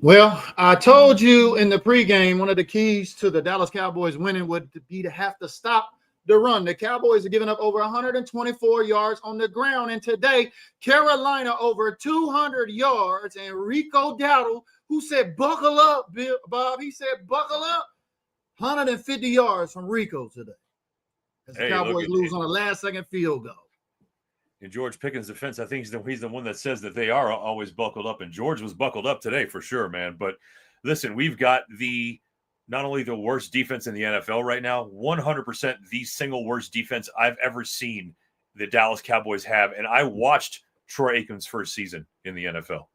Well, I told you in the pregame, one of the keys to the Dallas Cowboys winning would be to have to stop the run. The Cowboys are giving up over 124 yards on the ground. And today, Carolina over 200 yards. And Rico Dowdle, who said, buckle up, Bob. He said, buckle up. 150 yards from Rico today. As the Cowboys lose on a last-second field goal. In George Pickens' defense, I think he's the one that says that they are always buckled up, and George was buckled up today for sure, man. But listen, we've got not only the worst defense in the NFL right now, 100% the single worst defense I've ever seen the Dallas Cowboys have, and I watched Troy Aikman's first season in the NFL.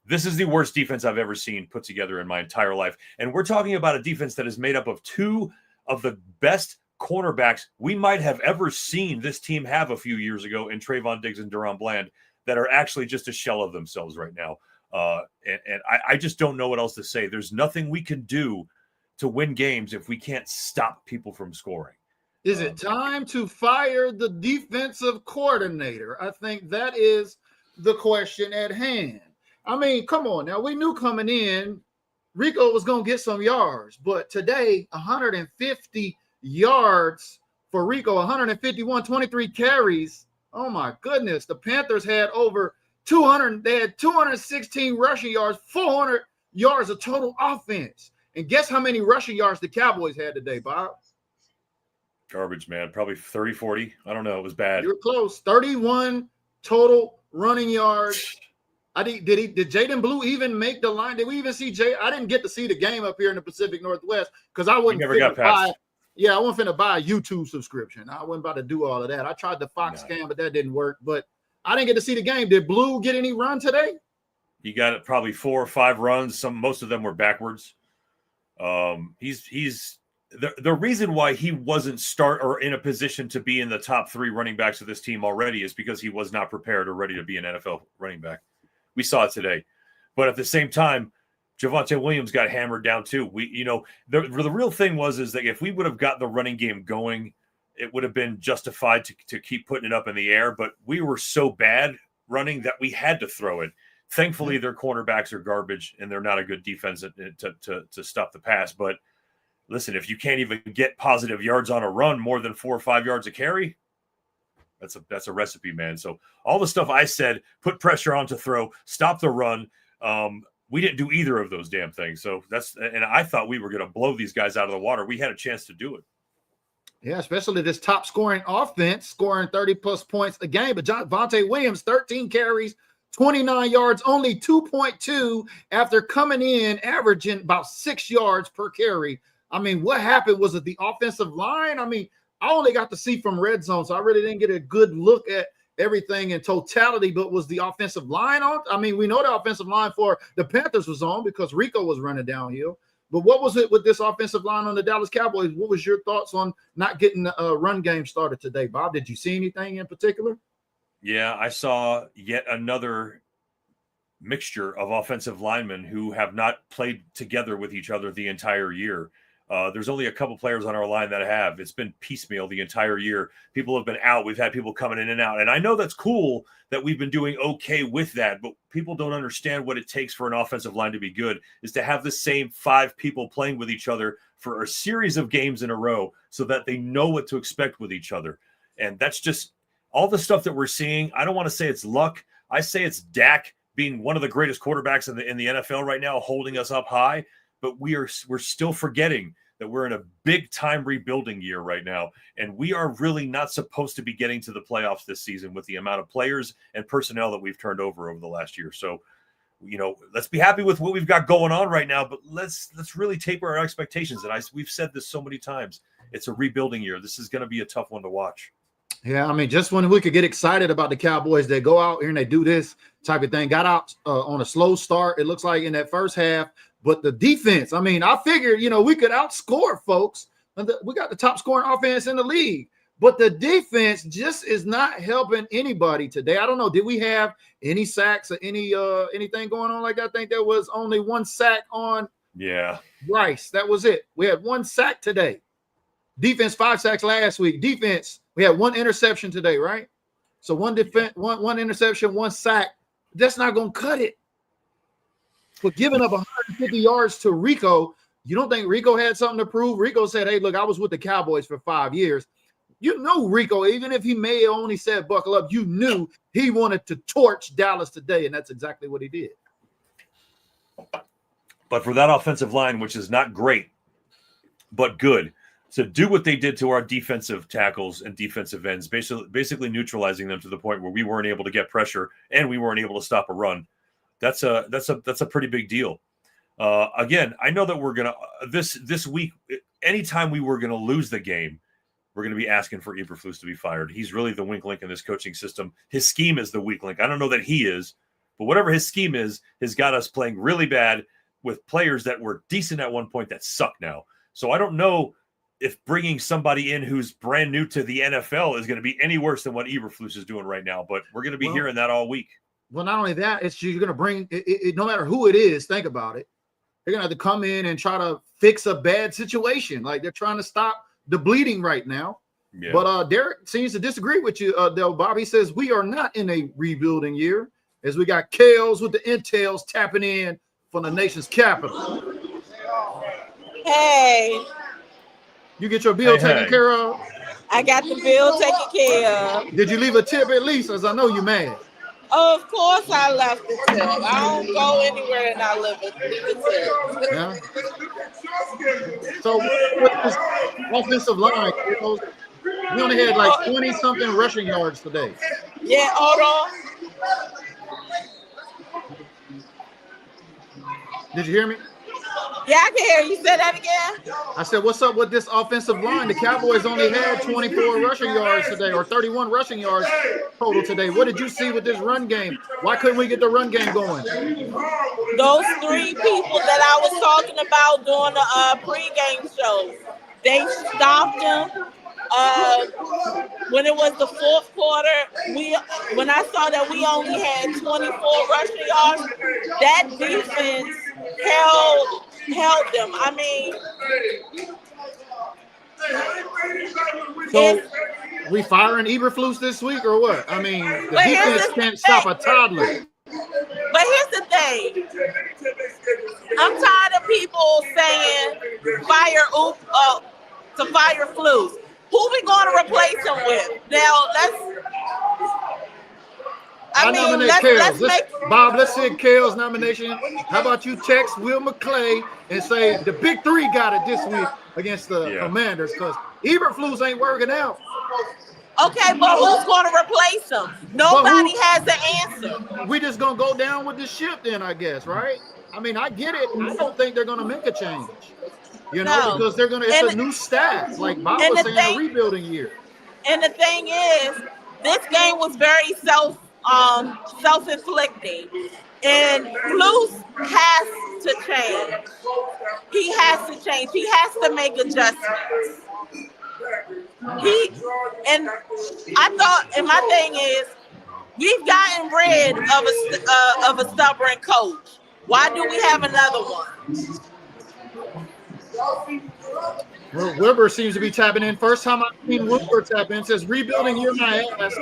This is the worst defense I've ever seen put together in my entire life, and we're talking about a defense that is made up of two of the best cornerbacks we might have ever seen this team have a few years ago in Trayvon Diggs and Deron Bland that are actually just a shell of themselves right now. And I just don't know what else to say. There's nothing we can do to win games if we can't stop people from scoring. Is it time to fire the defensive coordinator? I think that is the question at hand. I mean, come on now. We knew coming in, Rico was going to get some yards, but today, 150 yards for Rico, 151, 23 carries. Oh my goodness. The Panthers had over 200. They had 216 rushing yards, 400 yards of total offense. And guess how many rushing yards the Cowboys had today, Bob? Garbage, man. Probably 30, 40. I don't know. It was bad. You're close. 31 total running yards. Did Jaden Blue even make the line? Did we even see Jay? I didn't get to see the game up here in the Pacific Northwest because I wouldn't never got past. Yeah, I wasn't finna buy a YouTube subscription. I wasn't about to do all of that. I tried the Fox scam, but that didn't work. But I didn't get to see the game. Did Blue get any run today? He got probably 4 or 5 runs. Most of them were backwards. He's the reason why he wasn't in a position to be in the top 3 running backs of this team already is because he was not prepared or ready to be an NFL running back. We saw it today. But at the same time, Javonte Williams got hammered down too. The real thing is that if we would have got the running game going, it would have been justified to keep putting it up in the air. But we were so bad running that we had to throw it. Thankfully, their cornerbacks are garbage, and they're not a good defense to stop the pass. But listen, if you can't even get positive yards on a run more than 4 or 5 yards a carry, that's a recipe, man. So all the stuff I said, put pressure on to throw, stop the run. We didn't do either of those damn things. So and I thought we were going to blow these guys out of the water. We had a chance to do it. Yeah, especially this top scoring offense, scoring 30+ points a game. But Javonte Williams, 13 carries, 29 yards, only 2.2 after coming in, averaging about 6 yards per carry. I mean, what happened? Was it the offensive line? I mean, I only got to see from red zone, so I really didn't get a good look at everything in totality, but was the offensive line on? I mean, we know the offensive line for the Panthers was on because Rico was running downhill. But what was it with this offensive line on the Dallas Cowboys? What was your thoughts on not getting the run game started today, Bob? Did you see anything in particular? Yeah, I saw yet another mixture of offensive linemen who have not played together with each other the entire year. There's only a couple players on our line that have. It's been piecemeal the entire year. People have been out. We've had people coming in and out. And I know that's cool that we've been doing okay with that, but people don't understand what it takes for an offensive line to be good is to have the same 5 people playing with each other for a series of games in a row so that they know what to expect with each other. And that's just all the stuff that we're seeing. I don't want to say it's luck. I say it's Dak being one of the greatest quarterbacks in the NFL right now, holding us up high. But we're still forgetting that we're in a big-time rebuilding year right now, and we are really not supposed to be getting to the playoffs this season with the amount of players and personnel that we've turned over the last year. So, let's be happy with what we've got going on right now, but let's really taper our expectations. And we've said this so many times. It's a rebuilding year. This is going to be a tough one to watch. Yeah, I mean, just when we could get excited about the Cowboys, they go out here and they do this type of thing. Got out on a slow start, it looks like, in that first half. But the defense, I mean, I figured, we could outscore folks. We got the top scoring offense in the league. But the defense just is not helping anybody today. I don't know. Did we have any sacks or anything going on like that? I think there was only 1 sack on Rice. That was it. We had 1 sack today. Defense, 5 sacks last week. Defense, we had 1 interception today, right? So one interception, 1 sack. That's not going to cut it. for giving up 150 yards to Rico. You don't think Rico had something to prove? Rico said, hey, look, I was with the Cowboys for 5 years. You know Rico, even if he may have only said buckle up, you knew he wanted to torch Dallas today, and that's exactly what he did. But for that offensive line, which is not great, but good, to do what they did to our defensive tackles and defensive ends, basically neutralizing them to the point where we weren't able to get pressure and we weren't able to stop a run, that's a pretty big deal. Again, I know that we're gonna this week, anytime we were gonna lose the game, we're going to be asking for Eberflus to be fired. He's really the weak link in this coaching system. His scheme is the weak link. I don't know that he is, but whatever his scheme is, has got us playing really bad with players that were decent at one point that suck now. So I don't know if bringing somebody in who's brand new to the NFL is going to be any worse than what Eberflus is doing right now, but we're going to be hearing that all week. Well, not only that, it's you're going to bring it, no matter who it is, think about it. They're going to have to come in and try to fix a bad situation. Like they're trying to stop the bleeding right now. Yeah. But Derek seems to disagree with you, though. Bobby says we are not in a rebuilding year, as we got Kales with the Intels tapping in from the nation's capital. Hey. You get your bill taken care of? I got the bill taken care of. Did you leave a tip at least, as I know you mad? Oh, of course I left the tip. I don't go anywhere and I leave a tip. Yeah. So with this offensive line, we only had like 20-something rushing yards today. Yeah, hold on. Did you hear me? Yeah, I can hear you. Say that again. I said, what's up with this offensive line? The Cowboys only had 24 rushing yards today, or 31 rushing yards total today. What did you see with this run game? Why couldn't we get the run game going? Those 3 people that I was talking about during the pregame show, they stopped them. When it was the fourth quarter, when I saw that we only had 24 rushing yards, that defense held them. I mean, so we firing Eberflus this week or what? I mean, the defense can't stop a toddler. But here's the thing. I'm tired of people saying to fire Flus. Who we going to replace him with? Now, Bob, let's see Kale's nomination. How about you text Will McClay and say the Big 3 got it this week against the Commanders, because Eberflus ain't working out. Okay, but who's going to replace him? Nobody has the answer. We just going to go down with the ship then, I guess, right? I mean, I get it. I don't think they're going to make a change. Because they're going to, it's a new staff. Like Bob was saying, a rebuilding year. And the thing is, this game was very self-inflicting. And Flus has to change. He has to change. He has to make adjustments. And my thing is, we've gotten rid of a stubborn coach. Why do we have another one? Well, Wilbur seems to be tapping in. First time I've seen Wilbur tap in. Says rebuilding year my ass.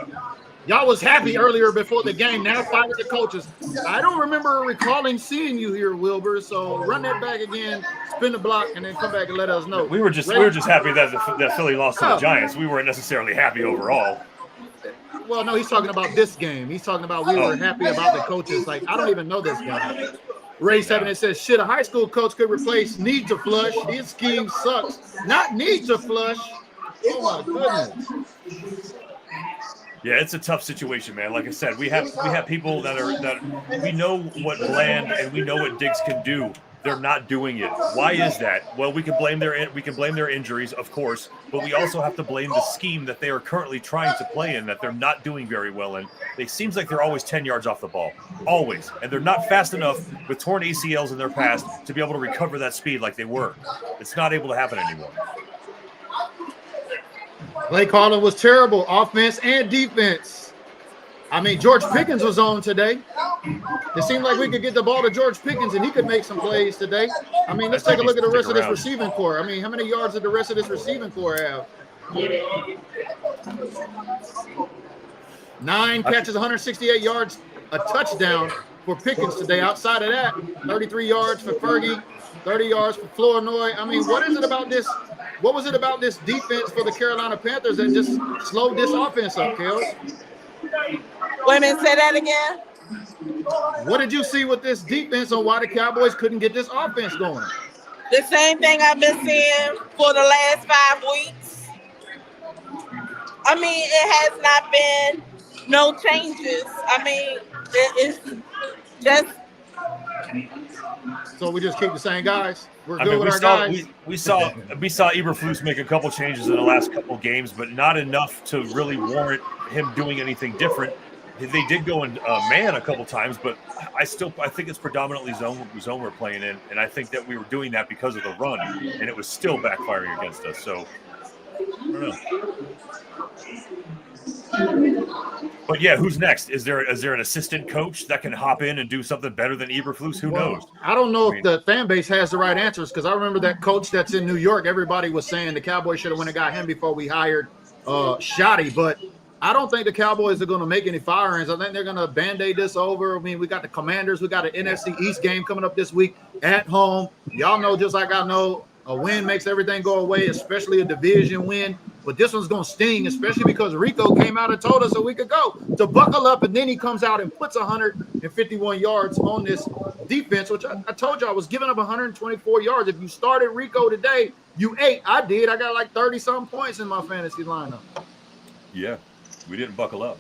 Y'all was happy earlier before the game. Now fired the coaches. I don't remember recalling seeing you here, Wilbur. So run that back again, spin the block, and then come back and let us know. We were just happy that Philly lost to the Giants. We weren't necessarily happy overall. Well, no, he's talking about this game. He's talking about we were happy about the coaches. Like, I don't even know this guy. Ray 7, it says, shit, a high school coach could replace need to flush. His scheme sucks. Not need to flush. Oh, my goodness. Yeah, it's a tough situation, man. Like I said, we have people that we know what Bland and we know what Diggs can do. They're not doing it. Why is that? Well, we can blame their injuries, of course, but we also have to blame the scheme that they are currently trying to play in that they're not doing very well in. It seems like they're always 10 yards off the ball, always, and they're not fast enough with torn ACLs in their past to be able to recover that speed like they were. It's not able to happen anymore. Play calling was terrible, offense and defense. I mean, George Pickens was on today. It seemed like we could get the ball to George Pickens and he could make some plays today. I mean, let's take a look at the rest of this receiving core. I mean, how many yards did the rest of this receiving core have? 9 catches, 168 yards, a touchdown for Pickens today. Outside of that, 33 yards for Fergie, 30 yards for Flournoy. I mean, what is it about this? What was it about this defense for the Carolina Panthers that just slowed this offense up, Kels? Wait a minute, say that again. What did you see with this defense on why the Cowboys couldn't get this offense going? The same thing I've been seeing for the last 5 weeks. I mean, it has not been no changes. I mean, it's just. So we just keep the same guys. We're good with our guys. We saw Eberflus make a couple changes in the last couple games, but not enough to really warrant him doing anything different. They did go in man a couple times, but I think it's predominantly zone we're playing in, and I think that we were doing that because of the run, and it was still backfiring against us. So I don't know. But yeah, who's next? Is there an assistant coach that can hop in and do something better than Eberflus? Who knows? I don't know if the fan base has the right answers, because I remember that coach that's in New York. Everybody was saying the Cowboys should have went and got him before we hired Shoddy, but I don't think the Cowboys are going to make any firings. I think they're going to Band-Aid this over. I mean, we got the Commanders. We got an NFC East game coming up this week at home. Y'all know, just like I know, a win makes everything go away, especially a division win. But this one's going to sting, especially because Rico came out and told us a week ago to buckle up, and then he comes out and puts 151 yards on this defense, which I told you I was giving up 124 yards. If you started Rico today, you ate. I did. I got like 30-something points in my fantasy lineup. Yeah. We didn't buckle up.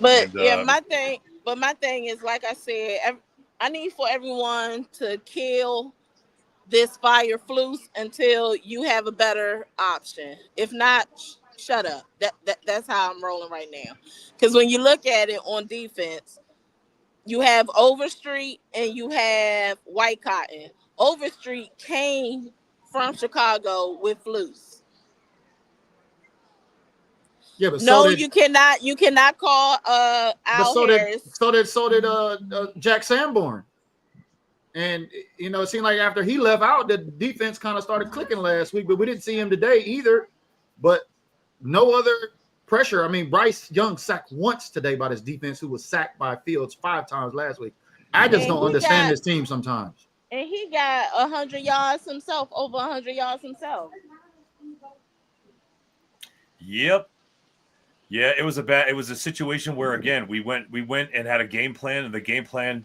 But my thing is, like I said, I need for everyone to kill this fire Flus until you have a better option. If not, shut up. That's how I'm rolling right now. Because when you look at it on defense, you have Overstreet and you have White Cotton. Overstreet came from Chicago with Flus. Yeah, but no, you cannot call Al Harris. So did Jack Sanborn. And it seemed like after he left out, the defense kind of started clicking last week, but we didn't see him today either. But no other pressure. I mean, Bryce Young sacked once today by this defense, who was sacked by Fields 5 times last week. I just don't understand this team sometimes. And he got 100 yards himself, over 100 yards himself. Yep. Yeah, it was a situation where, again, we went and had a game plan, and the game plan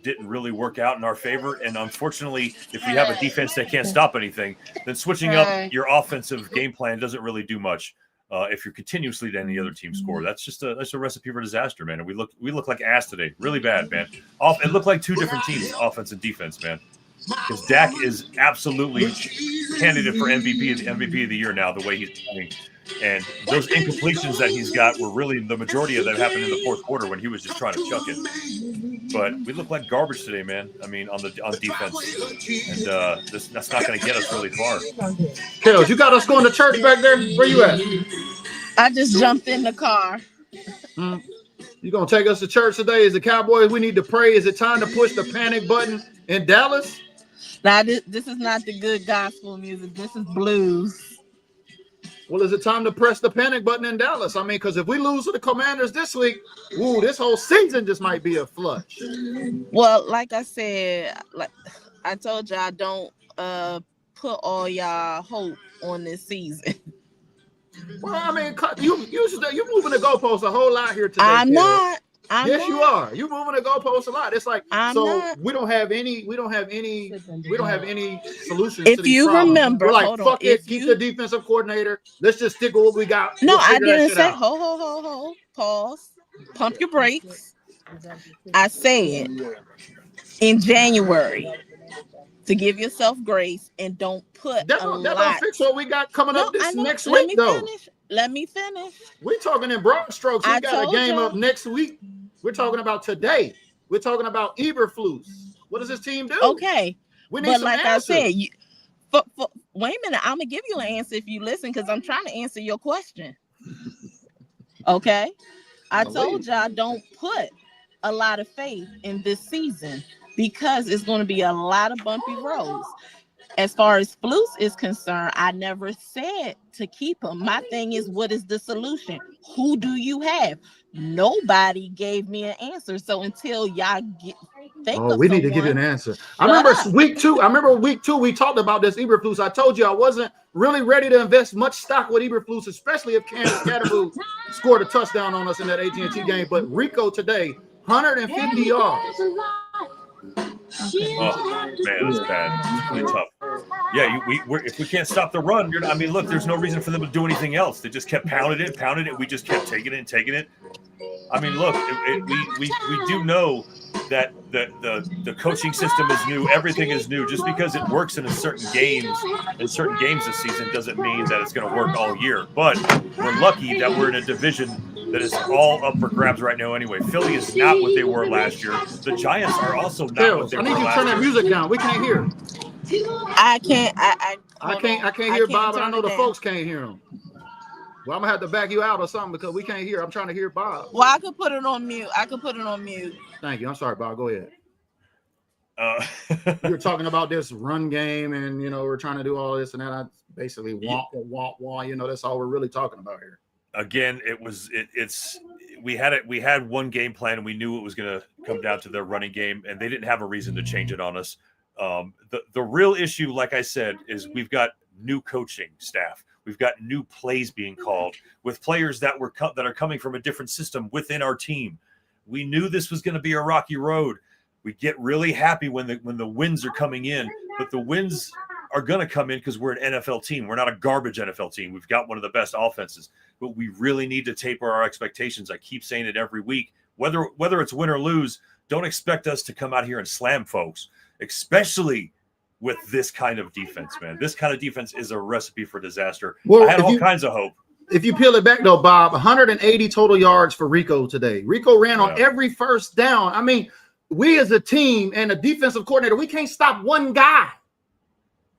didn't really work out in our favor. And unfortunately, if we have a defense that can't stop anything, then switching up your offensive game plan doesn't really do much. If you're continuously letting the other team score, that's a recipe for disaster, man. And we look like ass today, really bad, man. It looked like 2 different teams, offense and defense, man. Because Dak is absolutely candidate for MVP of the year now, the way he's playing. And those incompletions that he's got were really the majority of that happened in the fourth quarter when he was just trying to chuck it. But we look like garbage today, man. I mean, on defense, and that's not going to get us really far. Kels, you got us going to church back there? Where you at? I just jumped in the car. You gonna take us to church today? Is the Cowboys? We need to pray. Is it time to push the panic button in Dallas? Now, this is not the good gospel music. This is blues. Well, is it time to press the panic button in Dallas? I mean, because if we lose to the Commanders this week, this whole season just might be a flush. Well, like I said, like I told y'all, don't put all y'all hope on this season. Well, I mean, you're moving the goalposts a whole lot here today. I'm not. Yes, you are. You're moving the goalposts a lot. It's like we don't have any solutions. If to these you problems. remember, we're like, fuck it, keep the defensive coordinator. Let's just stick with what we got. No, I didn't say. Ho. Pause. Pump your brakes. I said in January to give yourself grace and don't put that don't fix what we got coming up this next week, though. Let me finish. We're talking in broad strokes. We got a game up next week. We're talking about today. We're talking about Eberflus. What does this team do? Okay. We need some answers. I said, wait a minute. I'm going to give you an answer if you listen, because I'm trying to answer your question. Okay? I told y'all don't put a lot of faith in this season because it's going to be a lot of bumpy roads. As far as Flus is concerned, I never said to keep him. My thing is, what is the solution? Who do you have? nobody gave me an answer. So until y'all we need to give you an answer. I remember week 2. We talked about this Eberflus. I told you I wasn't really ready to invest much stock with Eberflus, especially if Cam Scatterbo scored a touchdown on us in that AT&T game. But Rico today, 150 yards. Oh man, that's bad. It's really tough. Yeah, if we can't stop the run, look, there's no reason for them to do anything else. They just kept pounding it. We just kept taking it. I mean, look, we do know that the coaching system is new. Everything is new. Just because it works in certain games this season doesn't mean that it's going to work all year. But we're lucky that we're in a division that is all up for grabs right now anyway. Philly is not what they were last year. The Giants are also not what they were last year. I need you to turn that music down. We can't hear. I can't hear Bob, but I know the folks can't hear him. Well, I'm gonna have to back you out or something because we can't hear. I'm trying to hear Bob. Well, I could put it on mute. Thank you. I'm sorry, Bob. Go ahead. You're talking about this run game, and we're trying to do all this and that. I basically wah. That's all we're really talking about here. Again, we had one game plan, and we knew it was going to come down to their running game, and they didn't have a reason to change it on us. The real issue, like I said, is we've got new coaching staff. We've got new plays being called with players that are coming from a different system within our team. We knew this was going to be a rocky road. We get really happy when the wins are coming in, but the wins are going to come in because we're an NFL team. We're not a garbage NFL team. We've got one of the best offenses, but we really need to taper our expectations. I keep saying it every week. Whether it's win or lose, don't expect us to come out here and slam folks, especially with this kind of defense, man. This kind of defense is a recipe for disaster. Well, I had all kinds of hope. If you peel it back, though, Bob, 180 total yards for Rico today. Rico ran on every first down. I mean, we as a team and a defensive coordinator, we can't stop one guy.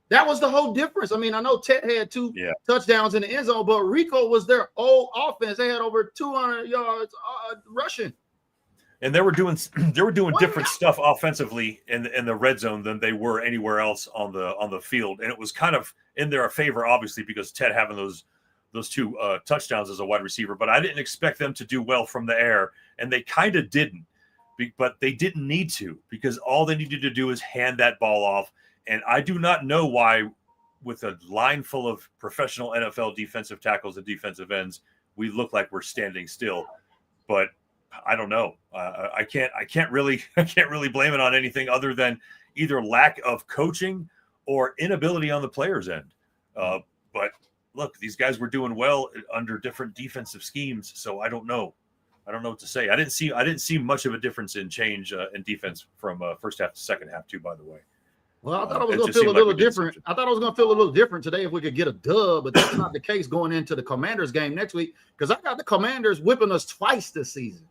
That was the whole difference. I mean, I know Ted had 2 touchdowns in the end zone, but Rico was their old offense. They had over 200 yards rushing. And they were doing different stuff offensively in the red zone than they were anywhere else on the field, and it was kind of in their favor, obviously, because Ted having those 2 touchdowns as a wide receiver. But I didn't expect them to do well from the air, and they kind of didn't. But they didn't need to, because all they needed to do is hand that ball off. And I do not know why, with a line full of professional NFL defensive tackles and defensive ends, we look like we're standing still. But I don't know. I can't really blame it on anything other than either lack of coaching or inability on the players' end. But look, these guys were doing well under different defensive schemes, so I don't know. I don't know what to say. I didn't see much of a difference in change in defense from first half to second half too, by the way. Well, I thought it was going to feel a little different. I thought it was going to feel a little different today if we could get a dub, but that's not the case going into the Commanders game next week, because I got the Commanders whipping us twice this season,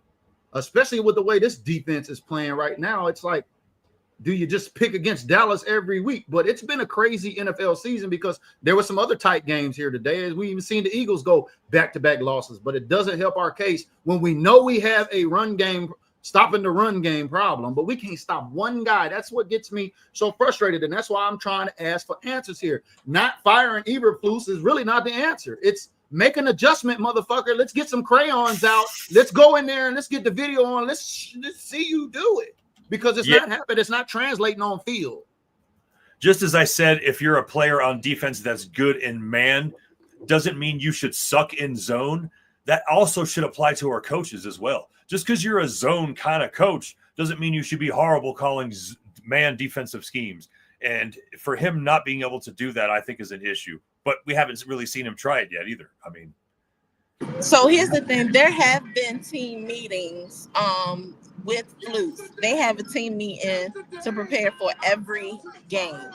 especially with the way this defense is playing right now. It's like, do you just pick against Dallas every week? But it's been a crazy NFL season because there were some other tight games here today, as we even seen the Eagles go back-to-back losses. But it doesn't help our case when we know we have a run game, stopping the run game problem, but we can't stop one guy. That's what gets me so frustrated, and that's why I'm trying to ask for answers here. Not firing Eberflus is really not the answer. It's make an adjustment, motherfucker. Let's get some crayons out. Let's go in there and let's get the video on. Let's see you do it, because it's not happening. It's not translating on field. Just as I said, if you're a player on defense that's good in man, doesn't mean you should suck in zone. That also should apply to our coaches as well. Just because you're a zone kind of coach doesn't mean you should be horrible calling man defensive schemes. And for him not being able to do that, I think is an issue. But we haven't really seen him try it yet either. I mean, so here's the thing. There have been team meetings with Flus. They have a team meeting to prepare for every game.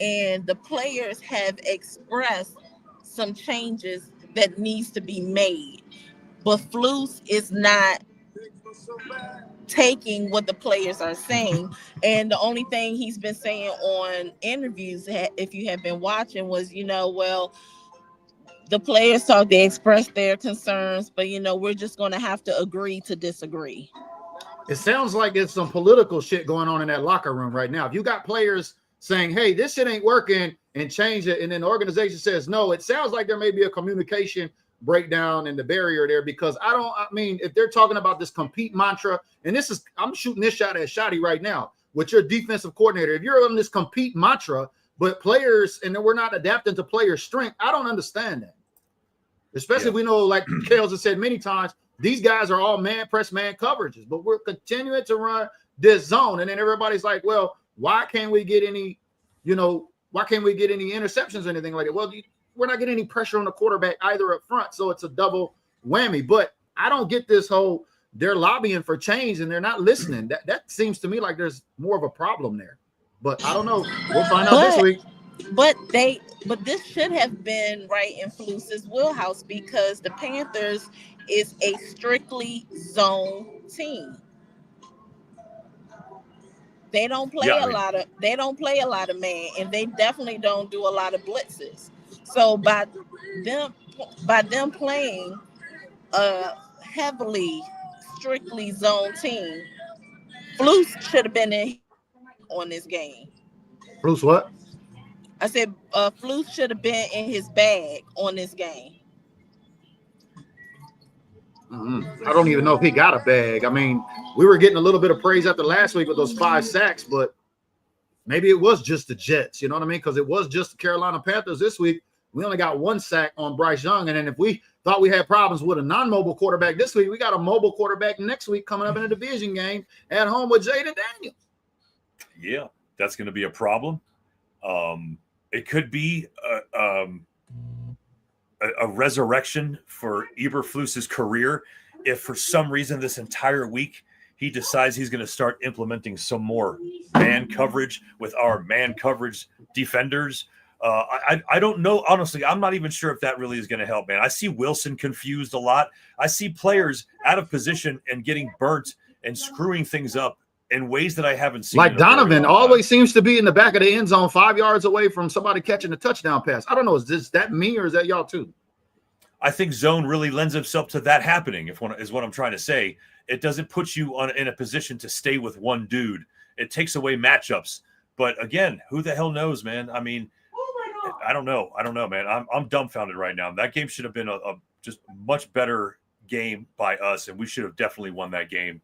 And the players have expressed some changes that needs to be made. But Flus is not taking what the players are saying. And the only thing he's been saying on interviews, if you have been watching, was, well, the players talk, they express their concerns, but, we're just going to have to agree to disagree. It sounds like it's some political shit going on in that locker room right now. If you got players saying, hey, this shit ain't working, and change it, and then the organization says no, it sounds like there may be a communication breakdown and the barrier there, because I mean, if they're talking about this compete mantra, and I'm shooting this shot at Shotty right now with your defensive coordinator. If you're on this compete mantra, but players, and then we're not adapting to player strength, I don't understand that. Especially we know, like Kales has said many times, these guys are all man press man coverages, but we're continuing to run this zone. And then everybody's like, well, why can't we get any interceptions or anything like that? Well, we're not getting any pressure on the quarterback either up front. So it's a double whammy. But I don't get this whole they're lobbying for change and they're not listening. That seems to me like there's more of a problem there. But I don't know. We'll find out this week. But this should have been right in Flus's wheelhouse, because the Panthers is a strictly zone team. They don't play a lot of man, and they definitely don't do a lot of blitzes. So by them playing a heavily strictly zone team, Flus should have been in on this game. Flus what? I said Flus should have been in his bag on this game. I don't even know if he got a bag. I mean, we were getting a little bit of praise after last week with those 5 sacks, but maybe it was just the Jets. You know what I mean? Because it was just the Carolina Panthers this week. We only got 1 sack on Bryce Young. And then if we thought we had problems with a non-mobile quarterback this week, we got a mobile quarterback next week coming up in a division game at home with Jaden Daniels. Yeah, that's going to be a problem. It could be a resurrection for Eberflus's career if for some reason this entire week he decides he's going to start implementing some more man coverage with our man coverage defenders. I don't know. Honestly, I'm not even sure if that really is going to help, man. I see Wilson confused a lot. I see players out of position and getting burnt and screwing things up in ways that I haven't seen. Like Donovan always seems to be in the back of the end zone 5 yards away from somebody catching a touchdown pass. I don't know. Is that me or is that y'all too? I think zone really lends itself to that happening, is what I'm trying to say. It doesn't put you in a position to stay with one dude. It takes away matchups. But again, who the hell knows, man? I mean, I don't know, man. I'm dumbfounded right now. That game should have been a just much better game by us, and we should have definitely won that game.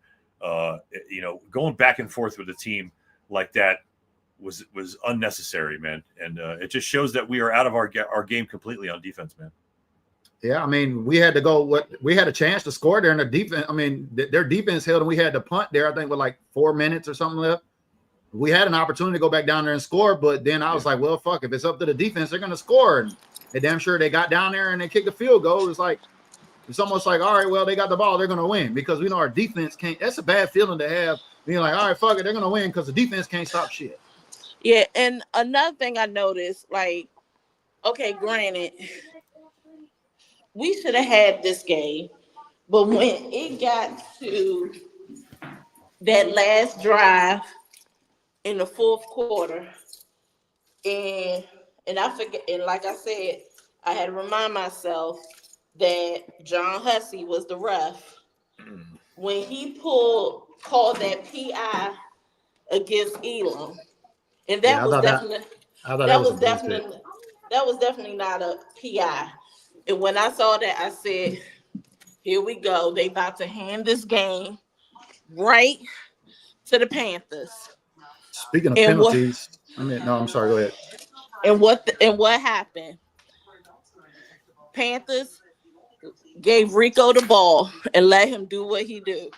Going back and forth with a team like that was unnecessary, man. And it just shows that we are out of our game completely on defense, man. Yeah, I mean, we had a chance to score there in the defense. I mean, their defense held, and we had to punt there, I think, with like 4 minutes or something left. We had an opportunity to go back down there and score, but then I was like, well, fuck, if it's up to the defense, they're going to score. And they damn sure they got down there and they kicked a field goal. It's almost like, all right, well, they got the ball, they're going to win, because we know our defense can't. That's a bad feeling to have, being like, all right, fuck it, they're going to win because the defense can't stop shit. Yeah, and another thing I noticed, like, okay, granted, we should have had this game, but when it got to that last drive in the fourth quarter, and I forget, and like I said, I had to remind myself that John Hussey was the ref when he called that PI against Elam, and that was definitely not a PI. And when I saw that, I said, here we go. They about to hand this game right to the Panthers. Speaking of penalties, I'm sorry, go ahead. And what happened? Panthers gave Rico the ball and let him do what he do.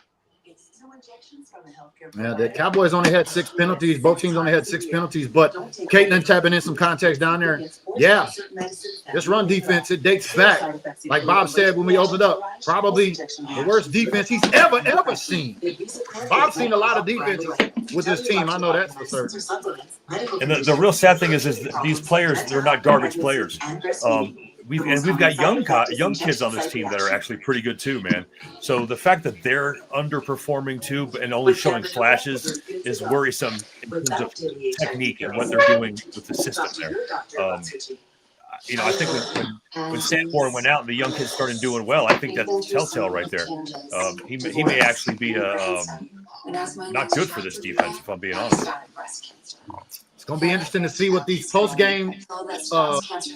Yeah, the Cowboys only had 6 penalties. Both teams only had 6 penalties, but Caitlin tapping in some context down there. Yeah, this run defense, it dates back, like Bob said when we opened up, probably the worst defense he's ever seen. Bob's seen a lot of defenses with this team. I know that's for certain. And the real sad thing is these players, they're not garbage players. We've got young kids on this team that are actually pretty good too, man. So the fact that they're underperforming too and only showing flashes is worrisome in terms of technique and what they're doing with the system there. I think when Sanborn went out and the young kids started doing well, I think that's telltale right there. He may actually be not good for this defense, if I'm being honest. It's going to be interesting to see what these post-game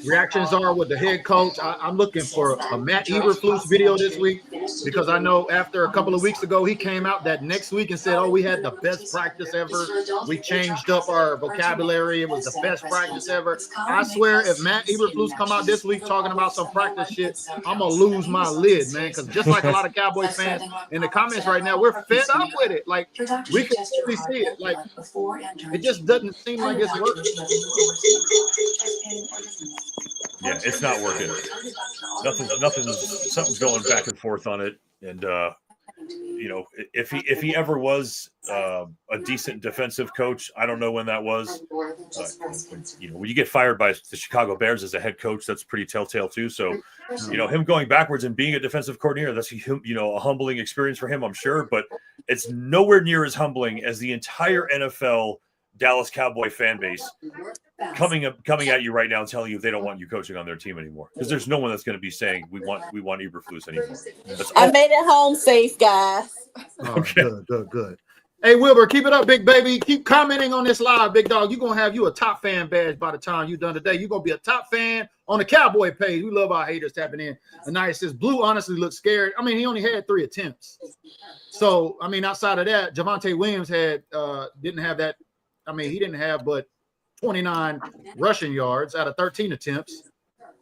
reactions are with the head coach. I'm looking for a Matt Eberflus video this week because I know after a couple of weeks ago, he came out that next week and said, oh, we had the best practice ever. We changed up our vocabulary. It was the best practice ever. I swear if Matt Eberflus come out this week talking about some practice shit, I'm going to lose my lid, man, because just like a lot of Cowboys fans in the comments right now, we're fed up with it. Like, we can really see it. Like, it just doesn't seem like it's working. Yeah, it's not working. Something's going back and forth on it. And if he ever was a decent defensive coach, I don't know when that was. When you get fired by the Chicago Bears as a head coach, that's pretty telltale too. So, him going backwards and being a defensive coordinator, that's a humbling experience for him, I'm sure. But it's nowhere near as humbling as the entire NFL Dallas Cowboy fan base coming at you right now and telling you they don't want you coaching on their team anymore, because there's no one that's going to be saying we want Eberflus anymore. I made it home safe, guys. Okay. Good. Hey, Wilbur, keep it up, big baby. Keep commenting on this live, big dog. You're going to have you a top fan badge by the time you're done today. You're going to be a top fan on the Cowboy page. We love our haters tapping in. Anaya says, Blue honestly looks scared. I mean, he only had 3 attempts. So, I mean, outside of that, Javonte Williams didn't have that. I mean, he didn't have but 29 rushing yards out of 13 attempts.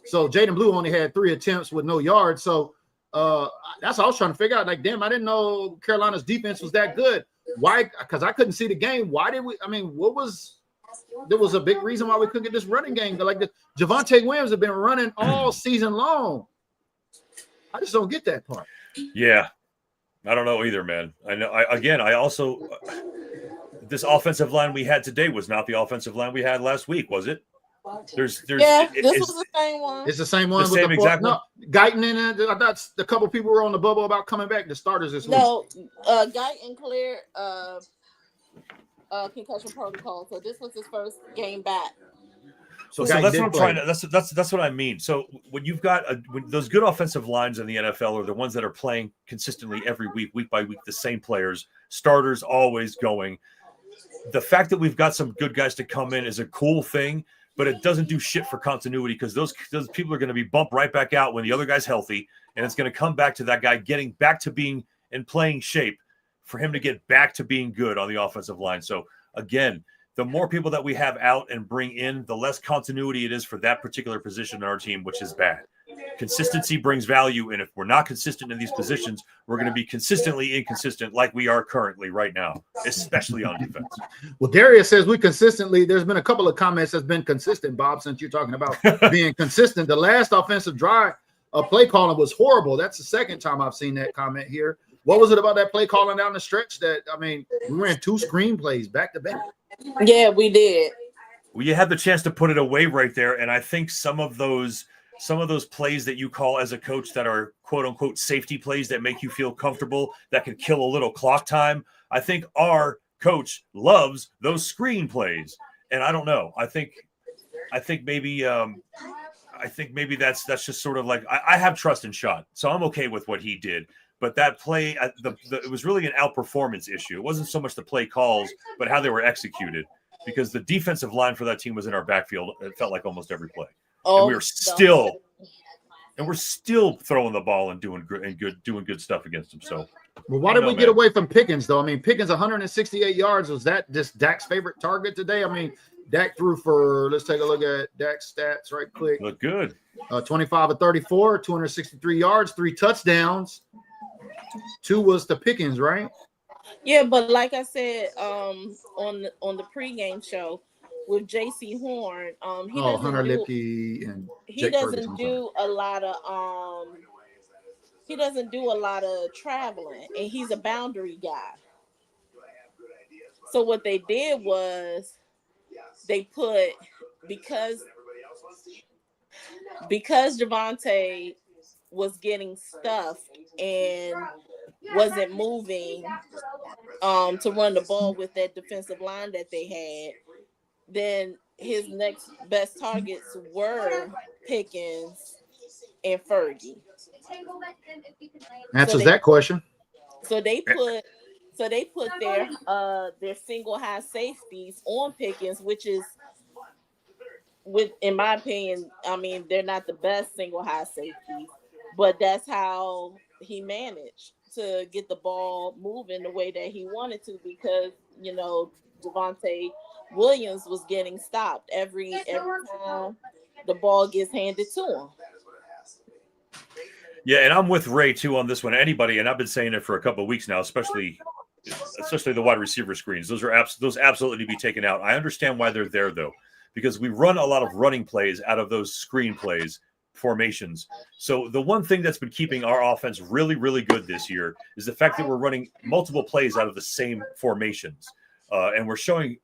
So Jaden Blue only had 3 attempts with no yards. So that's what I was trying to figure out. Like, damn, I didn't know Carolina's defense was that good. Why? Because I couldn't see the game. Why did we? I mean, there was a big reason why we couldn't get this running game. Like, Javonte Williams have been running all season long. I just don't get that part. Yeah, I don't know either, man. I also. This offensive line we had today was not the offensive line we had last week, was it? This was the same one. It's the same one. The same exact one? No, Guyton in it. I thought a couple people were on the bubble about coming back. The starters this week. No, Guyton cleared concussion protocol. So this was his first game back. So that's what I'm trying to. That's what I mean. So when you've got those good offensive lines in the NFL are the ones that are playing consistently every week by week, the same players, starters always going. The fact that we've got some good guys to come in is a cool thing, but it doesn't do shit for continuity, because those people are going to be bumped right back out when the other guy's healthy, and it's going to come back to that guy getting back to being in playing shape for him to get back to being good on the offensive line. So again, the more people that we have out and bring in, the less continuity it is for that particular position in our team, which is bad. Consistency brings value, and if we're not consistent in these positions, we're going to be consistently inconsistent like we are currently right now, especially on defense. Well, Darius says there's been a couple of comments that's been consistent, Bob, since you're talking about being consistent. The last offensive drive play calling was horrible. That's the second time I've seen that comment here. What was it about that play calling down the stretch that, I mean, we ran 2 screenplays back to back? Yeah, we did. Well, you had the chance to put it away right there, and I think some of those plays that you call as a coach that are quote unquote safety plays that make you feel comfortable, that can kill a little clock time, I think our coach loves those screen plays. And I don't know. I think maybe that's just sort of like, I have trust in Sean, so I'm okay with what he did. But that play, it was really an outperformance issue. It wasn't so much the play calls, but how they were executed, because the defensive line for that team was in our backfield. It felt like almost every play. And we're still throwing the ball and doing good stuff against them. So, well, why did we get away from Pickens though? I mean, Pickens 168 yards. Was that just Dak's favorite target today? I mean, Dak threw for, let's take a look at Dak's stats right quick. Look good. 25 of 34, 263 yards, 3 touchdowns. 2 was to Pickens, right? Yeah, but like I said, on the pregame show with J.C. Horn, he doesn't do a lot of traveling, and he's a boundary guy. So what they did was they put, because Javonte was getting stuffed and wasn't moving to run the ball with that defensive line that they had, then his next best targets were Pickens and Fergie. Answers that question. So they put So they put their single high safeties on Pickens, which is, in my opinion, I mean, they're not the best single high safeties, but that's how he managed to get the ball moving the way that he wanted to, because Javonte Williams was getting stopped every time the ball gets handed to him. Yeah, and I'm with Ray too on this one. Anybody, and I've been saying it for a couple of weeks now, especially the wide receiver screens. Those absolutely need to be taken out. I understand why they're there though, because we run a lot of running plays out of those screen plays formations. So the one thing that's been keeping our offense really, really good this year is the fact that we're running multiple plays out of the same formations. And we're showing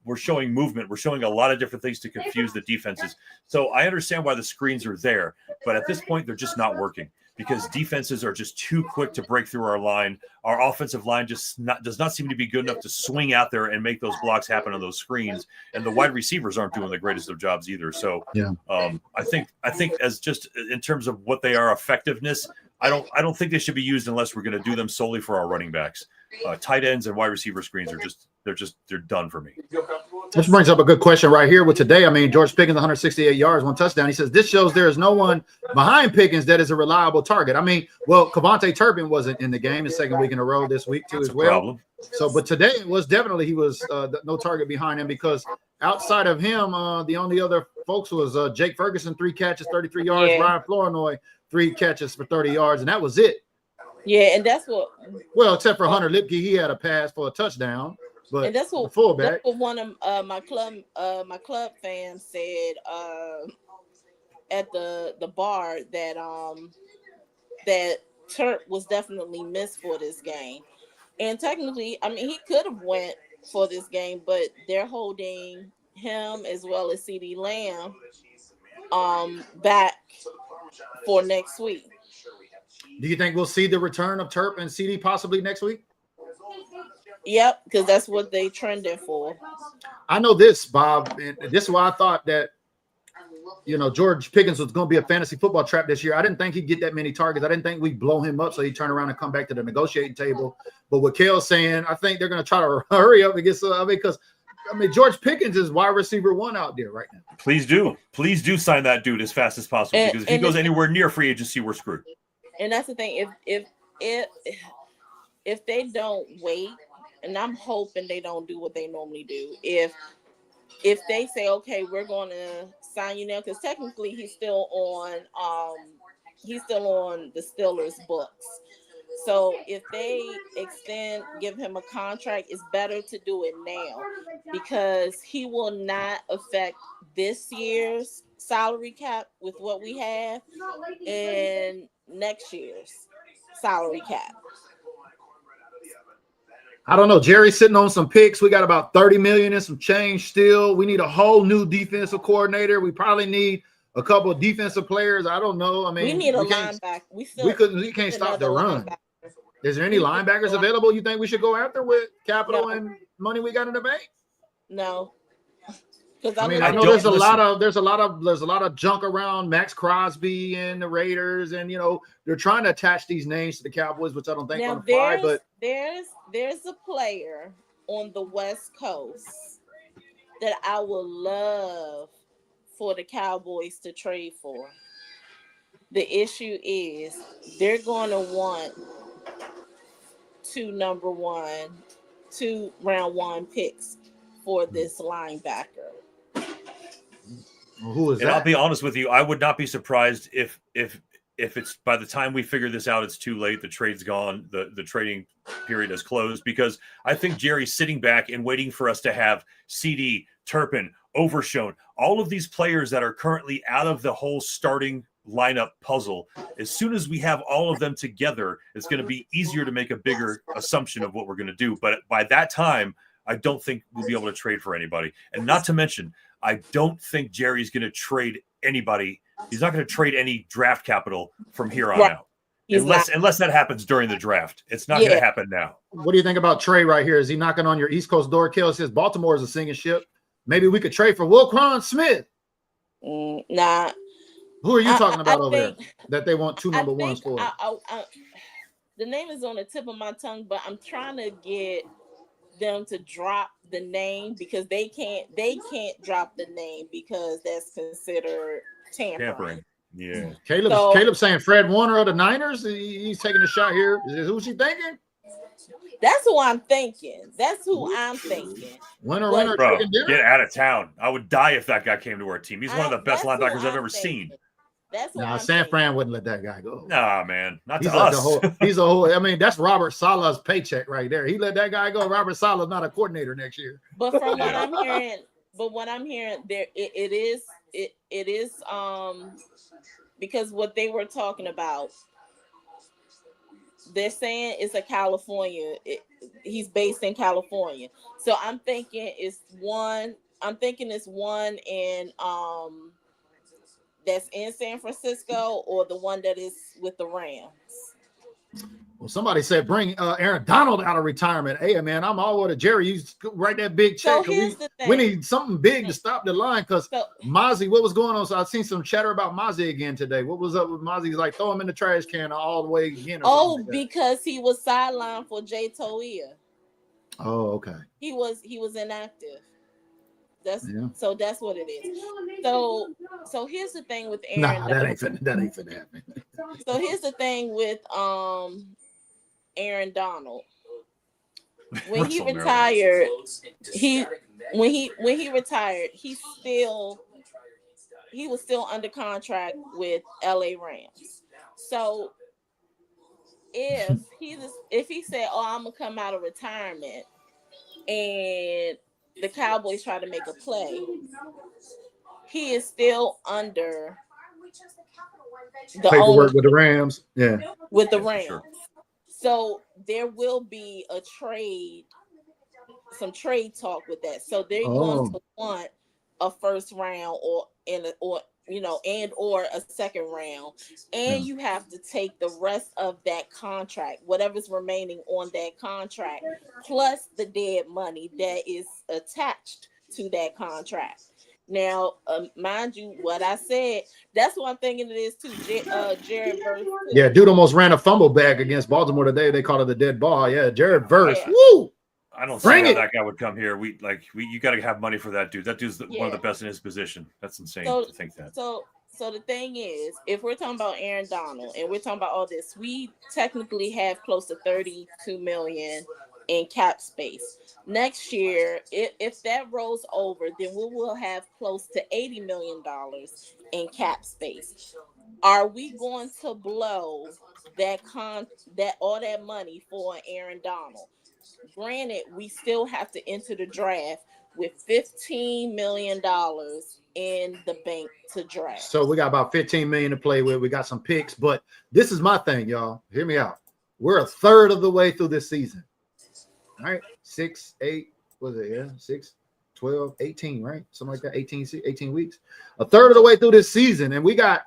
movement. We're showing a lot of different things to confuse the defenses. So I understand why the screens are there, but at this point, they're just not working because defenses are just too quick to break through our line. Our offensive line does not seem to be good enough to swing out there and make those blocks happen on those screens. And the wide receivers aren't doing the greatest of jobs either. So yeah, I think as just in terms of what they are effectiveness, I don't think they should be used unless we're going to do them solely for our running backs. Tight ends and wide receiver screens are they're done for me. Which brings up a good question right here with today. I mean, George Pickens, 168 yards, 1 touchdown. He says this shows there is no one behind Pickens that is a reliable target. I mean, well, Kevontae Turpin wasn't in the game the second week in a row this week too. That's as well. Problem. So, but today it was definitely he was no target behind him, because outside of him, the only other folks was Jake Ferguson, 3 catches, 33 yards. Yeah. Ryan Flournoy, 3 catches for 30 yards, and that was it. Yeah, and that's what. Well, except for Hunter Lipke, he had a pass for a touchdown. But and that's what the fullback. That's what one of my club fans said at the bar that Turp was definitely missed for this game. And technically, I mean, he could have went for this game, but they're holding him as well as CeeDee Lamb back for next week. Do you think we'll see the return of Turp and CeeDee possibly next week? Yep, because that's what they trended for. I know this, Bob, and this is why I thought that, George Pickens was going to be a fantasy football trap this year. I didn't think he'd get that many targets. I didn't think we'd blow him up so he'd turn around and come back to the negotiating table. But what Kale's saying, I think they're going to try to hurry up and get some. Because George Pickens is wide receiver 1 out there right now. Please do sign that dude as fast as possible, because if he goes anywhere near free agency, we're screwed. And that's the thing. If they don't wait, and I'm hoping they don't do what they normally do. If they say, okay, we're going to sign you now, because technically he's still on the Steelers books. So if they give him a contract, it's better to do it now, because he will not affect this year's salary cap with what we have and next year's salary cap. I don't know. Jerry's sitting on some picks. We got about 30 million and some change still. We need a whole new defensive coordinator. We probably need a couple of defensive players. I don't know. I mean, we need a linebacker. We can't stop the run. Is there any linebackers available you think we should go after with capital and money we got in the bank? No. I know there's a lot of junk around Max Crosby and the Raiders, and they're trying to attach these names to the Cowboys, which I don't think will apply. But there's a player on the West Coast that I would love for the Cowboys to trade for. The issue is they're going to want 2 round 1 picks for this linebacker. Who is that? And I'll be honest with you, I would not be surprised if it's by the time we figure this out, it's too late. The trade's gone. The trading period has closed, because I think Jerry's sitting back and waiting for us to have CeeDee, Turpin, Overshown, all of these players that are currently out of the whole starting lineup puzzle. As soon as we have all of them together, it's going to be easier to make a bigger assumption of what we're going to do. But by that time, I don't think we'll be able to trade for anybody. And not to mention, I don't think Jerry's going to trade anybody. He's not going to trade any draft capital from here on out. Unless that happens during the draft. It's not going to happen now. What do you think about Trey right here? Is he knocking on your East Coast door? Kill says Baltimore is a sinking ship. Maybe we could trade for Wilquan Smith. Nah. Who are you talking about over there that they want 2 number 1s for? The name is on the tip of my tongue, but I'm trying to get them to drop the name because they can't drop the name because that's considered tampering. Yeah. Caleb saying Fred Warner of the Niners. He's taking a shot here. Is who she thinking? That's who I'm thinking. Winner, Bro, chicken dinner. get out of town. I would die if that guy came to our team. He's one of the best linebackers I've ever seen. That's what San Fran wouldn't let that guy go. Nah, man, not he's to like us. He's a whole. I mean, that's Robert Saleh's paycheck right there. He let that guy go. Robert Saleh's not a coordinator next year. But from what I'm hearing, there it is because what they were talking about, they're saying it's a California. He's based in California, so I'm thinking it's one in that's in San Francisco or the one that is with the Rams. Well, somebody said bring Aaron Donald out of retirement. Hey, man, I'm all with Jerry. You write that big check. So we need something big to stop the line because Mozzie, what was going on? So I've seen some chatter about Mozzie again today. What was up with Mozzie? He's like, throw him in the trash can all the way again. Because he was sidelined for Jay Toia. Oh, okay. He was inactive. So that's what it is. So here's the thing with Aaron. Nah, that ain't finna happen. So here's the thing with Aaron Donald. When he retired, when he retired, he was still under contract with LA Rams. So if he said, "Oh, I'm gonna come out of retirement," and the Cowboys try to make a play, he is still under the paperwork with the Rams. Yeah. With the Rams. Sure. So there will be some trade talk with that. So they're going to want a first round or a second round. And you have to take the rest of that contract, whatever's remaining on that contract, plus the dead money that is attached to that contract. Now, mind you, what I said, that's what I'm thinking it is too. Jared Verse. Yeah, dude almost ran a fumble back against Baltimore today. They called it a dead ball. Yeah, Jared Verse. Yeah. Woo! I don't see how that guy would come here. You got to have money for that dude. That dude's one of the best in his position. That's insane to think that. So the thing is, if we're talking about Aaron Donald and we're talking about all this, we technically have close to $32 million in cap space. Next year, if that rolls over, then we will have close to $80 million in cap space. Are we going to blow all that money for Aaron Donald? Granted, we still have to enter the draft with $15 million in the bank to draft. So we got about $15 million to play with. We got some picks, but this is my thing, y'all. Hear me out. We're a third of the way through this season. All right, 6, 8, was it? Yeah, 6, 12, 18, right? Something like that, 18 weeks. A third of the way through this season, and we got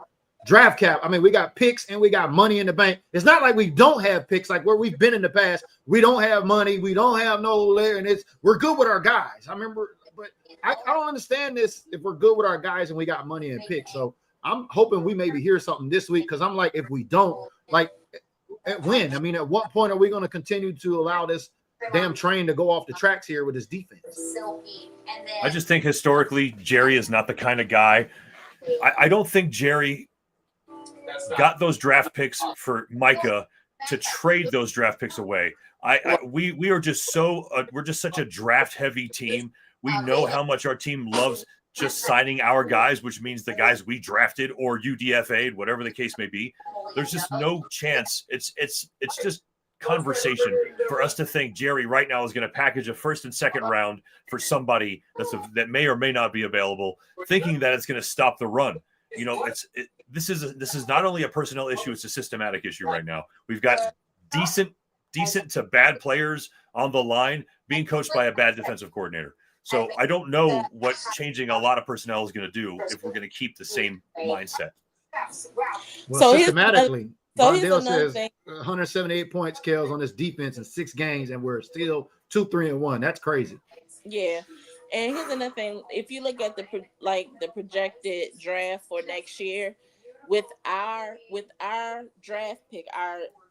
draft cap. I mean, we got picks and we got money in the bank. It's not like we don't have picks like where we've been in the past. We don't have money. We don't have no layer, and we're good with our guys. I remember, but I don't understand this if we're good with our guys and we got money and picks. So I'm hoping we maybe hear something this week because I'm like, if we don't, like, when? I mean, at what point are we going to continue to allow this damn train to go off the tracks here with his defense? I just think historically, Jerry is not the kind of guy. I don't think Jerry got those draft picks for Micah to trade those draft picks away. We are just we're just such a draft heavy team. We know how much our team loves just signing our guys, which means the guys we drafted or UDFA'd, whatever the case may be. There's just no chance. It's just conversation for us to think Jerry right now is going to package a first and second round for somebody that may or may not be available, thinking that it's going to stop the run. You know, this is not only a personnel issue, it's a systematic issue right now. We've got decent to bad players on the line being coached by a bad defensive coordinator. So I don't know what changing a lot of personnel is going to do if we're going to keep the same mindset. Well, so systematically, Vondale says 178 points, Kels, on this defense in 6 games, and we're still 2-3-1. That's crazy. Yeah. And here's another thing. If you look at the projected draft for next year, with our draft pick,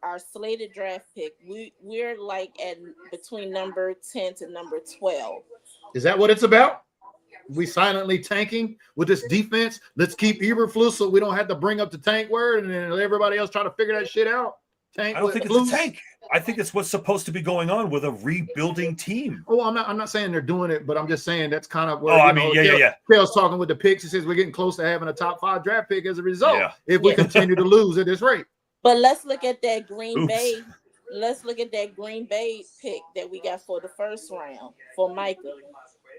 our slated draft pick, we're like at between number 10 to number 12. Is that what it's about? We silently tanking with this defense. Let's keep Eberflus so we don't have to bring up the tank word and then everybody else try to figure that shit out. Tank. I don't think it's a tank. I think it's what's supposed to be going on with a rebuilding team. Oh, I'm not saying they're doing it, but I'm just saying that's kind of where. Oh, I mean, yeah. Kale's talking with the picks. He says we're getting close to having a top 5 draft pick as a result. Yeah. If we continue to lose at this rate. But let's look at that Green Bay. Let's look at that Green Bay pick that we got for the first round for Micah.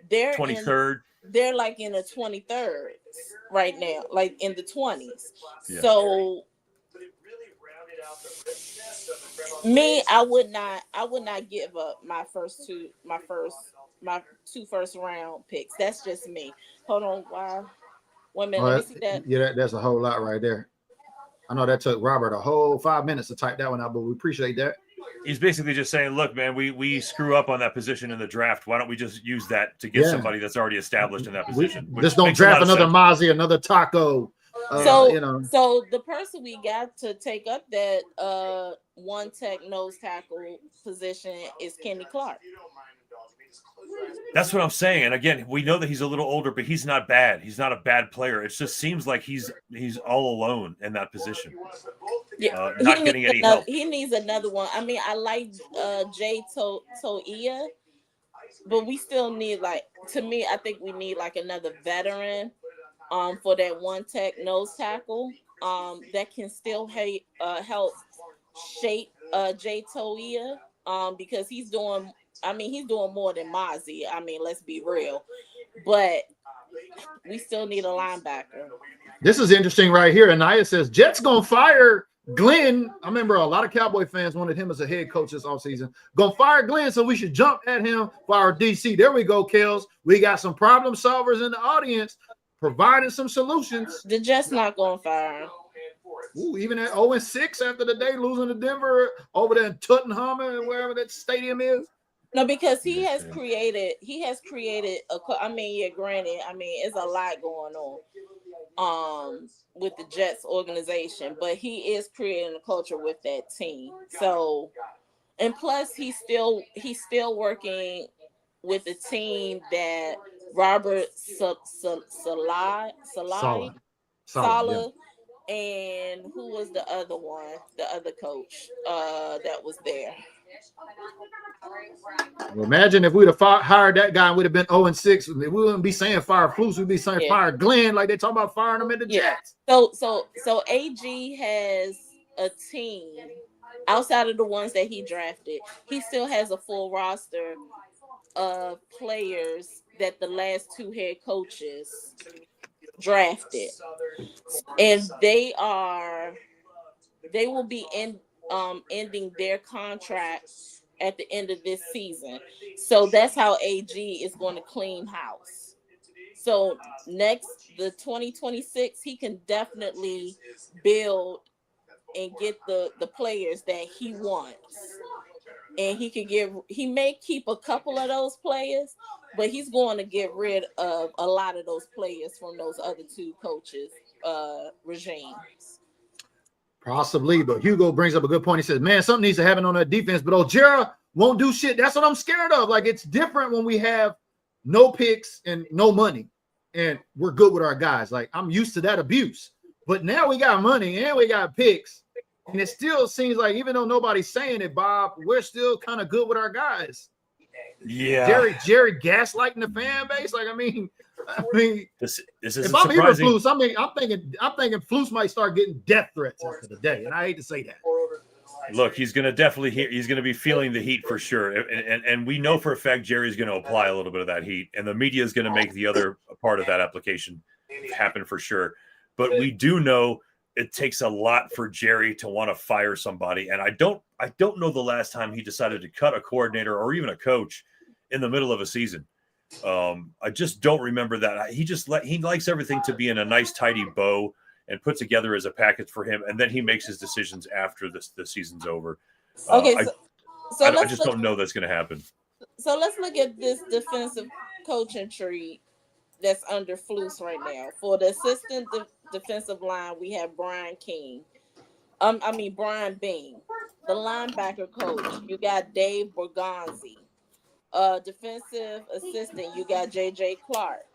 They're 23rd. They're like in the 23rd right now, like in the 20s. Yeah. So me, I would not give up my two first round picks. That's just me. Hold on, wow. 1 minute. Let me see that. Yeah, that's a whole lot right there. I know that took Robert a whole 5 minutes to type that one out, but we appreciate that. He's basically just saying, look, man, we screw up on that position in the draft. Why don't we just use that to get somebody that's already established in that position? Just don't draft another Mozzie, another Taco. So the person we got to take up that one tech nose tackle position is Kenny Clark. That's what I'm saying. And again, we know that he's a little older, but he's not bad. He's not a bad player. It just seems like he's all alone in that position. Yeah, not getting any help. He needs another one. I mean, I like Jay Toia, but we still need, like, to me, I think we need like another veteran for that one tech nose tackle that can still help shape Jay Toia because he's doing more than Mozzie. I mean, let's be real. But we still need a linebacker. This is interesting right here. Anaya says, Jets going to fire Glenn. I remember a lot of Cowboy fans wanted him as a head coach this offseason. Going to fire Glenn, so we should jump at him for our DC. There we go, Kels. We got some problem solvers in the audience providing some solutions. The Jets not going to fire him. Ooh, even at 0-6 after the day losing to Denver over there in Tottenham and wherever that stadium is. No, because he has created granted, it's a lot going on with the Jets organization, but he is creating a culture with that team. So, and plus he's still working with a team that Robert Saleh, and who was the other coach that was there? Well, imagine if we'd have hired that guy and we'd have been 0-6. We wouldn't be saying fire Flus. We'd be saying fire Glenn, like they talk about firing him at the Jets. So AG has a team outside of the ones that he drafted. He still has a full roster of players that the last 2 head coaches drafted, and they will be ending their contracts at the end of this season. So that's how AG is going to clean house. So the 2026, he can definitely build and get the players that he wants. And he may keep a couple of those players, but he's going to get rid of a lot of those players from those other 2 coaches' regimes. Possibly, but Hugo brings up a good point. He says, man, something needs to happen on that defense, but Ojera won't do shit. That's what I'm scared of. Like, it's different when we have no picks and no money, and we're good with our guys. Like, I'm used to that abuse. But now we got money and we got picks, and it still seems like, even though nobody's saying it, Bob, we're still kind of good with our guys. Yeah. Jerry gaslighting the fan base. Like, I mean, this is if I'm surprising. Flus, I'm thinking Flus might start getting death threats after the day, and I hate to say that. Look, he's going to be feeling the heat for sure, and we know for a fact Jerry's going to apply a little bit of that heat, and the media is going to make the other part of that application happen for sure. But we do know it takes a lot for Jerry to want to fire somebody, and I don't know the last time he decided to cut a coordinator or even a coach in the middle of a season. I just don't remember that. He likes everything to be in a nice tidy bow and put together as a package for him, and then he makes his decisions after the season's over. Okay, I just don't know that's going to happen. So let's look at this defensive coaching tree that's under Flus right now. For the assistant defensive line, we have Brian Bean. The linebacker coach, you got Dave Borgonzi. Defensive assistant, you got J.J. Clark.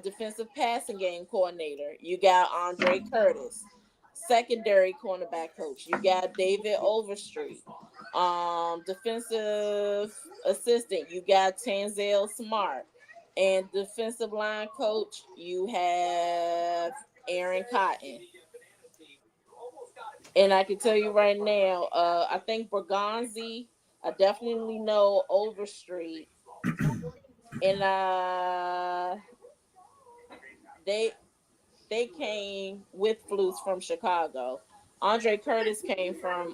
Defensive passing game coordinator, you got Andre Curtis. Secondary cornerback coach, you got David Overstreet. Defensive assistant, you got Tanzel Smart. And defensive line coach, you have Aaron Cotton. And I can tell you right now, I think Borgonzi, I definitely know Overstreet. And they came with Flus from Chicago. Andre Curtis came from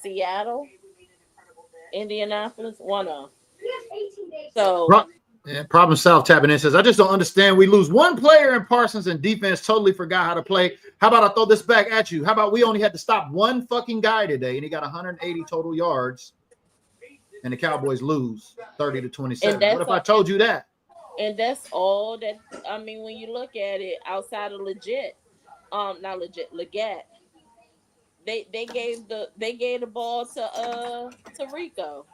Seattle, Indianapolis, one of them. So Problem South tapping in says, I just don't understand. We lose one player in Parsons and defense totally forgot how to play. How about I throw this back at you? How about we only had to stop one fucking guy today and he got 180 total yards and the Cowboys lose 30-27. What if I told you that? And that's all that, I mean, when you look at it outside of Leggett, they gave the ball to Rico.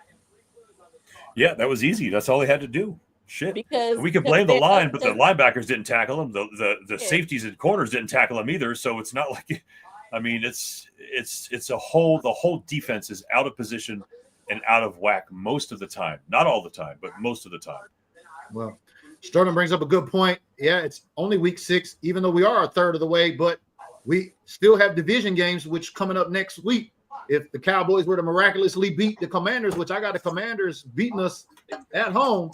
Yeah, that was easy. That's all they had to do. Shit. Because we could blame the line, but the linebackers didn't tackle him. The safeties and corners didn't tackle him either. So it's not like, I mean, it's the whole defense is out of position and out of whack most of the time. Not all the time, but most of the time. Well, Sterling brings up a good point. Yeah, it's only week 6, even though we are a third of the way, but we still have division games, which coming up next week. If the Cowboys were to miraculously beat the Commanders, which I got the Commanders beating us at home,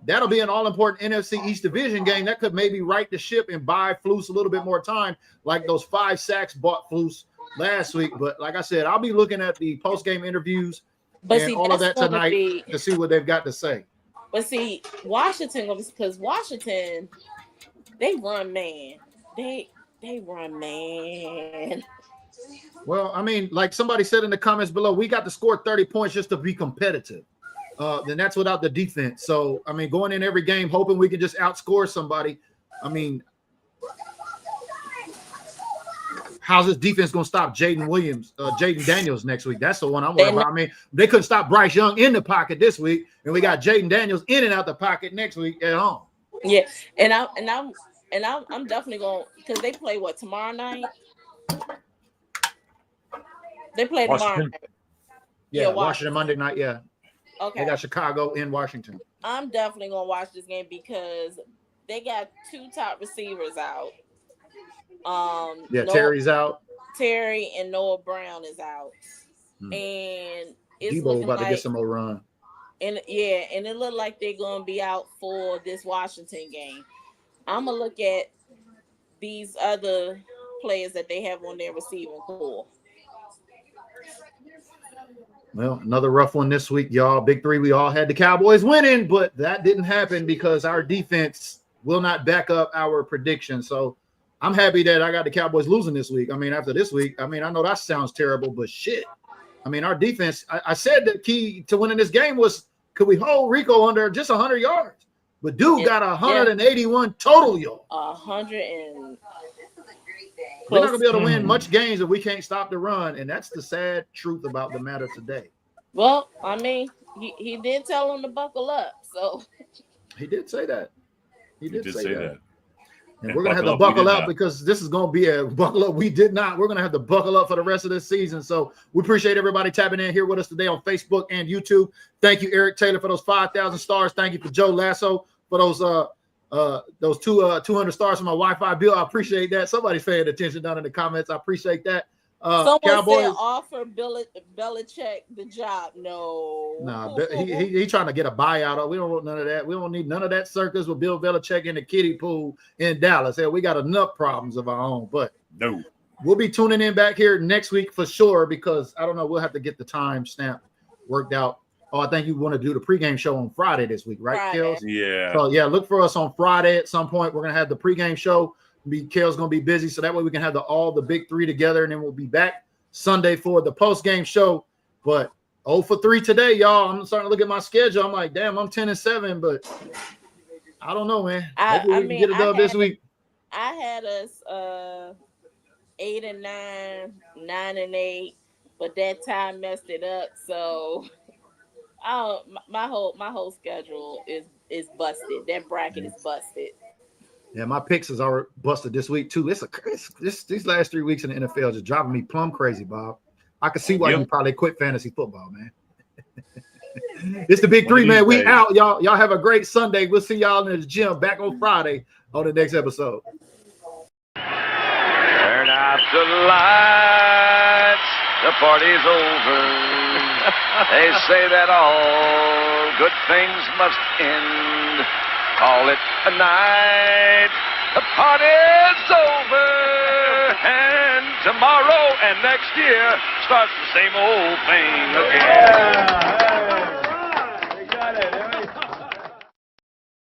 that'll be an all-important NFC East division game. That could maybe right the ship and buy Flus a little bit more time, like those 5 sacks bought Flus last week. But like I said, I'll be looking at the post-game interviews all of that tonight to see what they've got to say. But see, Washington, because Washington, they run man. They run man. Well, I mean, like somebody said in the comments below, we got to score 30 points just to be competitive. Then that's without the defense. So, I mean, going in every game, hoping we can just outscore somebody. I mean, how's this defense going to stop Jaden Daniels next week? That's the one I'm worried about. I mean, they couldn't stop Bryce Young in the pocket this week, and we got Jaden Daniels in and out the pocket next week at home. Yeah, and I'm definitely going, because they play tomorrow night. They play tomorrow night. Yeah, Washington Monday night. Yeah. Okay. They got Chicago in Washington. I'm definitely gonna watch this game because they got 2 top receivers out. Terry's out. Terry and Noah Brown is out, and it's Debo about to get some more run. And it looked like they're gonna be out for this Washington game. I'm gonna look at these other players that they have on their receiving core. Well, another rough one this week, y'all. Big 3, we all had the Cowboys winning, but that didn't happen because our defense will not back up our prediction. So I'm happy that I got the Cowboys losing this week. I mean, after this week, I mean, I know that sounds terrible, but shit. I mean, our defense, I said the key to winning this game was, could we hold Rico under just 100 yards? But dude got 181 total yards. 100 and we're not going to be able to win much games if we can't stop the run, and that's the sad truth about the matter today. Well, I mean, he did tell them to buckle up, so. He did say that. He did say that. And we're going to have to buckle up because this is going to be a buckle up. We did not. We're going to have to buckle up for the rest of this season. So we appreciate everybody tapping in here with us today on Facebook and YouTube. Thank you, Eric Taylor, for those 5,000 stars. Thank you for Joe Lasso for those 200 stars for my Wi-Fi bill. I appreciate that. Somebody's paying attention down in the comments. I appreciate that. Someone Cowboys said offer Belichick the job. No. Nah, he trying to get a buyout. We don't want none of that. We don't need none of that circus with Bill Belichick in the kiddie pool in Dallas. Hell, we got enough problems of our own. But no, we'll be tuning in back here next week for sure because I don't know. We'll have to get the time stamp worked out. Oh, I think you want to do the pregame show on Friday this week, right, Kels? Yeah. So, yeah, look for us on Friday at some point. We're going to have the pregame show. Kale's going to be busy, so that way we can have all the big 3 together, and then we'll be back Sunday for the post-game show. But 0 for 3 today, y'all. I'm starting to look at my schedule. I'm like, damn, I'm 10-7, but I don't know, man. I Hopefully we mean, can get a dub this week. I had us 8-9, 9-8, but that time messed it up. So my whole schedule is busted. That bracket is busted. Yeah, my picks is already busted this week too. These last 3 weeks in the NFL just driving me plumb crazy, Bob. I can see why you probably quit fantasy football, man. It's the Big 3, man. We out, y'all. Y'all have a great Sunday. We'll see y'all in the gym back on Friday on the next episode. Turn out the lights. The party's over. They say that all good things must end. Call it a night. The party's over. And tomorrow and next year starts the same old thing again.